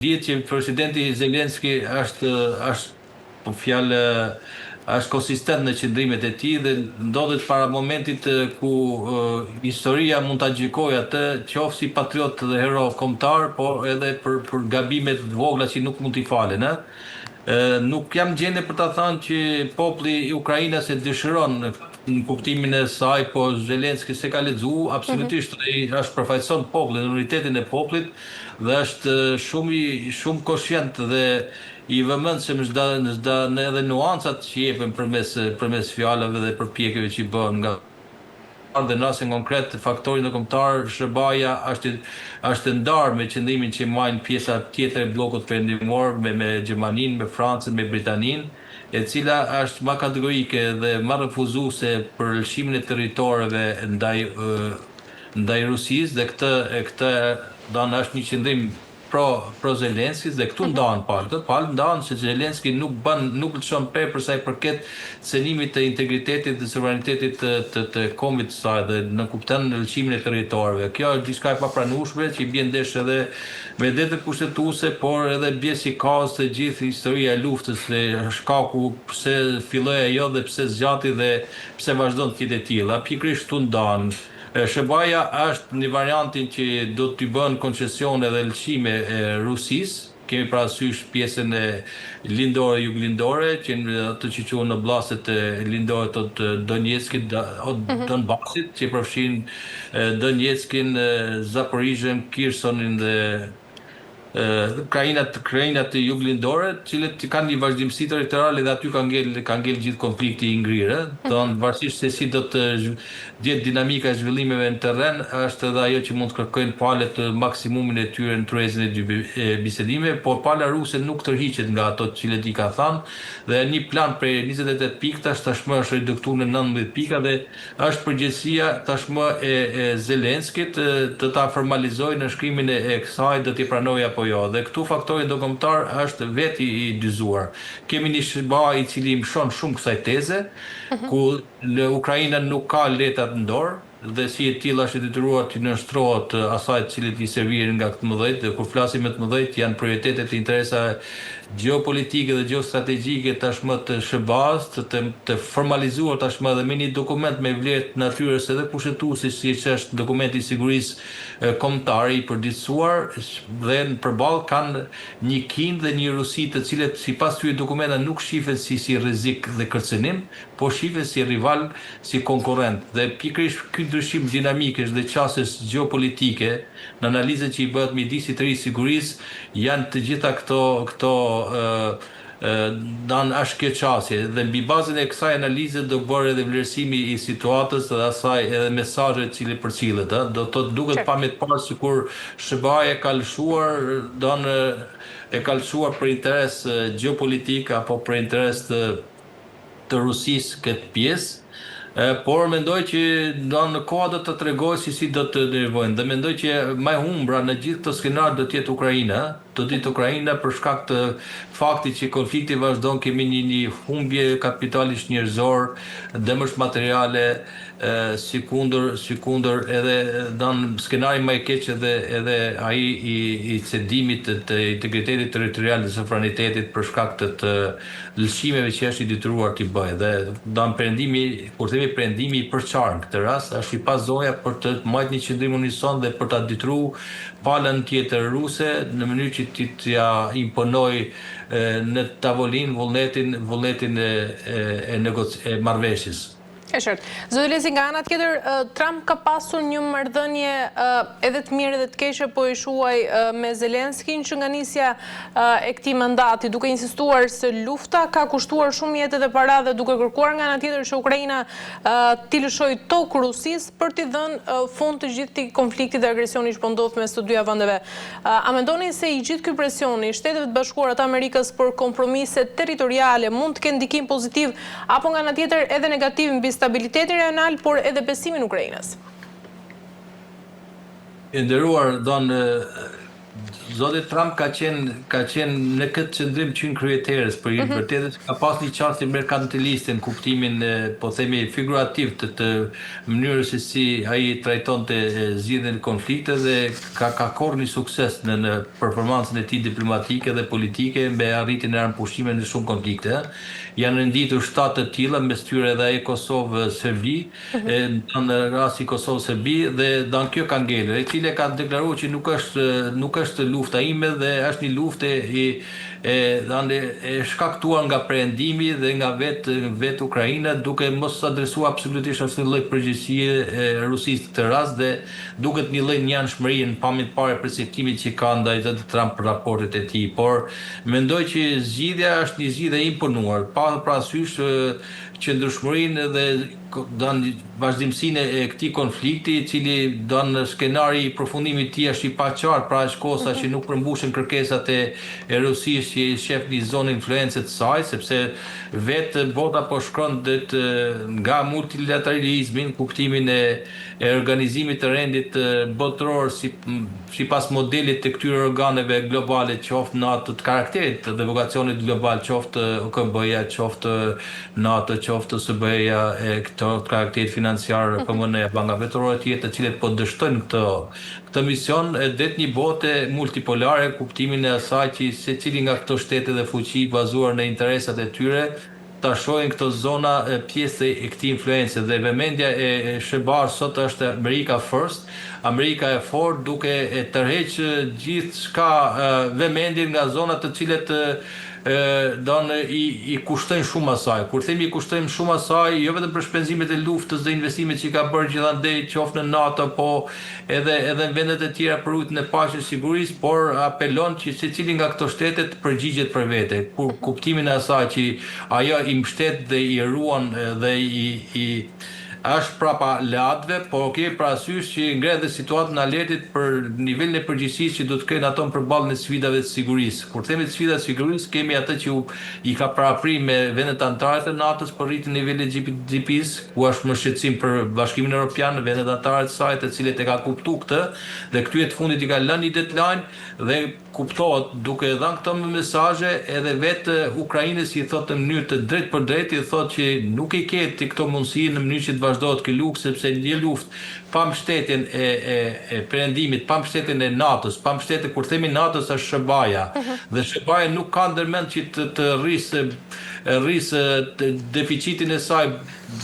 Dihet që presidenti Zelenski është po fjalë është konsistent në qëndrimet e tij dhe ndodhet para momentit ku historia mund ta gjykojë atë qoftë si patriot dhe hero kombëtar, por edhe për gabimet të vogla që nuk mund t'i falen, ë. Nuk jam gjende për ta thënë që populli i Ukrainës e dëshiron në kuptimin e saj, po Zelenski se ka lexuar absolutisht dhe është përfaqëson popullin, unitetin e popullit dhe është shumë koshient dhe i vëmendshëm çdo edhe nuancat që jepen përmes fjalëve dhe përpjekjeve që bëhen nga dhe nasin konkret faktorin e kombëtar SBA-ja është ndarë me qëndrimin që majnë pjesa tjetër e bllokut perëndimor me Gjermaninë, me Francën, me Britaninë, e cila është më kategorike dhe më refuzuese për lëshimin e territoreve ndaj Rusisë dhe këtë është një qëndrim pro Zelenskis dhe këtu ndahen palët ndahen se Zelenski nuk lëshon për sa i përket cenimit të integritetit dhe sovranitetit të kombit të saj dhe në kupton lëshimin e territoreve. Kjo është diçka e papranueshme që i bën ndesh edhe me detet kushtetuese, por edhe bie si kaos të gjithë historia e luftës dhe shkaku pse filloi ajo dhe pse zgjati dhe pse vazhdon të jetë e tillë. Pikërisht këtu ndahen. SBA-ja është një variantin që do t'i bën koncesione dhe lëshime Rusisë. Kemi parasysh pjesën e lindore, juglindore, që ato që quhen në oblastet lindore të Donetskit, Donbasit, që përfshin Donetskin, Zaporizhën, Khersonin dhe krajinat juglindore, cilët kanë një vazhdimsi territoriale dhe aty ka ngel gjithë konflikti i ngrirë. Varësisht se si do të jetë dinamika e zhvillimeve në terren, është edhe ajo që mund të kërkojnë palët maksimumin e tyre në tërheqjen e dy bisedimeve, por pala ruse nuk tërhiqet nga ato cilët i ka thënë, dhe një plan prej 28 pikë tashmë është reduktuar në 19 pika dhe është përgjegjësia tashmë e Zelenskit të ta formalizojë në shkrimin e kësaj do t'i pranojë apo jo. Dhe këtu faktori ndërkombëtar është veti i dyzuar. Kemi një SBA i cili mshon shumë kësaj teze, ku Ukraina nuk ka letat në dorë, dhe si e tillë është detyruar të nështrohet asaj të cilët i servirin nga këtë mëdhej, dhe kur flasim me të mëdhej janë prioritetet e interesave geopolitike dhe geostrategjike tashmë të SBA-s, të formalizuar tashmë edhe me një dokument me vlerë të natyrës edhe kushtetuese, siç është dokumenti i sigurisë kombëtare i përditësuar, dhe përballë kanë një Kinë dhe një Rusi të cilët sipas këtyre dokumentave nuk shihen si rrezik dhe kërcënim, po shihen si rival, si konkurrent. Dhe pikërisht ky ndryshim dinamikësh dhe qasjes gjeopolitike në analizën që i bëhet midis të ri sigurisë janë të gjitha këto është kjo qasje dhe mbi bazën e kësaj analize do bërë edhe vlerësimi i situatës dhe asaj edhe mesazhet që përcillet, do të duket pa me të parë sikur SBA-ja ka lëshuar për interes gjeopolitik apo për interes të Rusisë këtë pjesë. Por mendoj që në koha do të tregoj si do të derivojnë dhe mendoj që më e humbra në gjithë këtë skenar do të jetë Ukraina, për shkak të faktit që konflikti vazhdon, kemi një humbje kapitalisht njerëzor, dëmësh materiale, si kundër edhe në skenari më i keq edhe ai i cedimit të integritetit territorial dhe sovranitetit për shkak të lëshimeve që është i detyruar t'i bëjë. Dhe perëndimi, kur themi perëndimi i përçarë në këtë rast, është i pazoja për të majtë një qëndrim unison dhe për ta detyruar palën tjetër ruse në mënyrë që t'ja imponoj në tavolinë vullnetin e marrëveshjes. E qartë. Zoti Lezi, nga ana tjetër, Trump ka pasur një marrëdhënie edhe të mirë edhe të keqe, po e shuaj me Zelenskin që nga nisja e këtij mandati, duke insistuar se lufta ka kushtuar shumë jetë dhe para dhe duke kërkuar nga ana tjetër që Ukraina t'i lëshojë tokë Rusisë për t'i dhënë fund të gjithë këtij konflikti dhe agresioni që po ndodh mes të dyja vendeve. A mendoni se i gjithë ky presioni i Shteteve të Bashkuara të Amerikës për kompromise territoriale mund të kenë ndikim pozitiv apo nga ana tjetër edhe negativ mbi stabiliteti regional, por edhe besimin Ukrainës? Nderuar zoti Trump ka qenë në këtë qëndrim qenë kryeterës, për i vërtetë ka pas një qasje merkantiliste në kuptimin, po themi, figurativ të mënyrës se si ai trajtonte zgjidhjen e konflikte dhe ka korrë një sukses në performancën e tij diplomatike dhe politike me arritjen e armëpushimeve në shumë konflikte. Janë renditur 7 të tilla, mes tyre edhe ai Kosovë-Serbi, në rasti Kosovë-Serbi dhe dan kjo ka ngelur, e cila ka deklaruar që nuk është lufta ime dhe është një luftë e shkaktuar nga perëndimi dhe nga vetë Ukraina, duke mos adresuar absolutisht asnjë lloj përgjegjësie Rusisë këtë rast dhe duket një lloj njanshmërie në pamjen e parë perceptimit që ka ndaj zotit Trump për raportet e tij, por mendoj që zgjidhja është një zgjidhje e imponuar, pa parasysh qëndrueshmërinë dhe vazhdimsinë e këtij konflikti, i cili skenari i përfundimit të tij është i paqartë, pra aq kosa që nuk përmbushen kërkesat e Rusisë që shef një zonë influencë të saj, sepse vetë bota po shkon nga multilateralizmi, kuptimin e organizimit të rendit botëror sipas modelit të këtyre organeve globale, qoftë NATO, të karakterit dhe vokacionit global, qoftë OKB-ja, qoftë NATO, qoftë SBE-ja, këto karakterit financiar, PMN-ja, banka vetërore të tjera, të cilët po dështojnë këtë mision, det një bote multipolare, kuptimin e asaj që secili nga këto shtete dhe fuqi bazuar në interesat e tyre ta shohin këto zona pjesë e këtij influencë dhe vëmendja e SBA sot është America First, Amerika e fortë, duke e tërheqë gjithçka vëmendjen nga zonat të cilët i kushtojnë shumë asaj. Kur themi i kushtojnë shumë asaj, jo vetëm për shpenzimet e luftës dhe investimet që ka bërë gjithandej qoftë në NATO, po edhe në vendet e tjera për rrugën e paqes sigurisë, por apelon që secili nga këto shtete të përgjigjet për vete. Kur kuptimin e asaj që ajo i mbështet dhe i ruan dhe i është prapa leatëve, por kemi parasysh që ngre dhe situatën e alertit për nivelin e përgjegjësisë që do të kenë ato përballje me sfidave të sigurisë. Kur themi sfida të sigurisë, kemi atë që i ka paraprir me vendet anëtare të NATO-s për rritjen e nivelit GDP-s, ku është më shqetësim për Bashkimin Evropian, vendet anëtare të saj, të cilët e ka kuptuar këtë dhe këtyre të fundit i ka lënë një deadline dhe kuptohet duke dhënë këto mesazhe edhe vetë Ukrainës i thotë në mënyrë të drejtë për drejtë, i thotë që nuk i ketë këto mundësi në mënyrë që të vazhdohet ky luftë, sepse një luftë pa mbështetjen e perëndimit, pa mbështetjen e NATO-s, pa mbështetje, kur themi NATO-s është SBA-ja, dhe SBA-ja nuk ka ndërmend që të rrisë deficitin e saj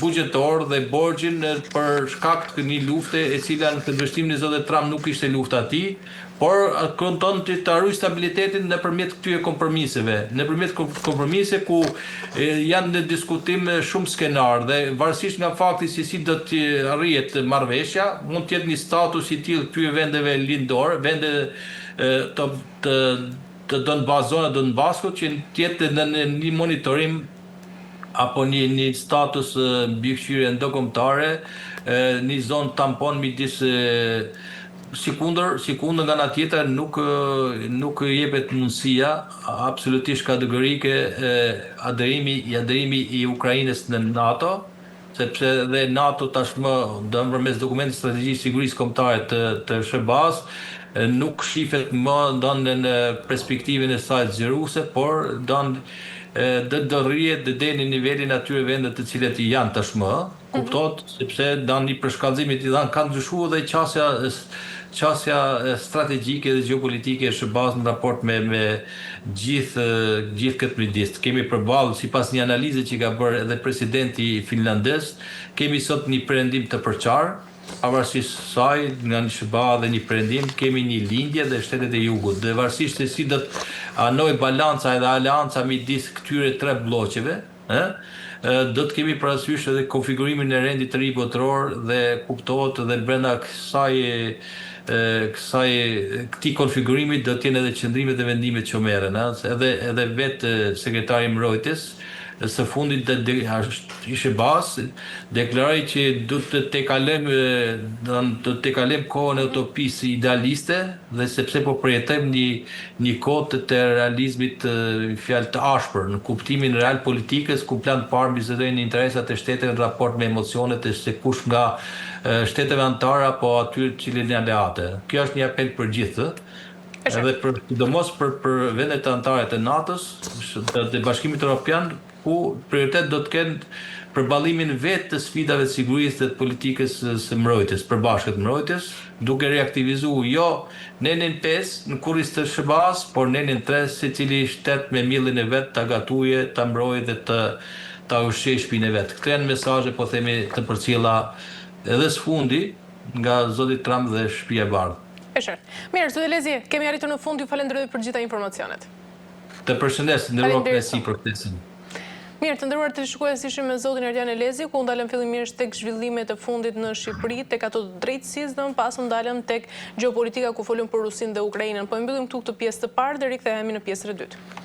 buxhetor dhe borxhin për shkak të një lufte e cila në këtë vështrimin e zotit Trump nuk ishte lufta e tij, por konton të arrijë stabilitetin nëpërmjet këtyre kompromiseve, nëpërmjet kompromise ku janë në diskutim shumë skenar dhe varësisht nga fakti se si do të arrihet marrëveshja, mund të jetë një status i tillë këtyre vendeve lindor, vende të Donbaskut që të jetë në një monitorim apo një status mbikëqyrje ndërkombëtare, një zonë tampon midis sikundër nga ana tjetër nuk jepet mundësia absolutisht kategorike aderimi i Ukrainës në NATO, sepse dhe NATO tashmë përmes dokumentit strategjisë sigurisë kombëtare të SBA-s nuk shifet më në perspektivën e saj zgjeruese, por do rrihet dhe në nivelin atyre vende të cilet janë tashmë, kuptohet, sepse një përshkallëzim i kanë ndryshuar dhe qasja strategjike dhe geopolitike e SBA-s në raport me gjithë këtë midis. Kemi përballë, sipas një analize që ka bërë edhe presidenti finlandez, kemi sot një perëndim të përqarë, pavarësisht saj nga një SBA dhe një perëndim, kemi një lindje dhe shtetet e jugut. Dhe varësisht se si do të anoj balanca edhe aleanca midis këtyre tre bllokeve, do të kemi parasysh edhe konfigurimin e rendit të ri botëror dhe kuptohet edhe brenda këtij konfigurimi do të jenë edhe qëndrimet dhe vendimet që merren, edhe vetë sekretari i mbrojtjes së fundit ishte bas, deklaroi që do të tekalojmë kohën e utopisë idealiste dhe sepse po përjetojmë një kohë të realizmit fjalë të ashpër në kuptimin real politikës, ku plan të parë bisedojnë interesat e shteteve në raport me emocionet e se kush nga shteteve anëtare apo atyre që janë aleate. Kjo është një apel për gjithë. edhe sidomos për vendet anëtare të NATO-s, të Bashkimit Evropian, ku prioritet do të kenë përballimin vetë të sfidave të sigurisë dhe të politikës së mbrojtjes, përbashkët mbrojtjes, duke reaktivizuar jo nenin 5 në kurriz të SBA-s, por nenin 3, secili shtet me millin e vet ta gatuje, ta mbrojë dhe ta ushqejë shtëpinë e vet. Këto janë mesazhe, po themi, të përcjella edhe sfundi nga zoti Trump dhe Shtëpia e Bardhë. E qartë. Mirë, zoti Lezi, kemi arritur në fund, ju falenderoj për gjitha informacionet. Të përshëndes, nderuar Messi për ftesën. Mirë, të nderuar televizionistë, ishim me zotin Erdian Elezi, ku ndalëm fillimisht tek zhvillimet e fundit në Shqipëri, tek ato të drejtësisë, dhe më pas ndalëm tek gjeopolitika ku folëm për Rusinë dhe Ukrainën. Po mbyllim këtu këtë pjesë të parë dhe rikthehemi në pjesën e dytë.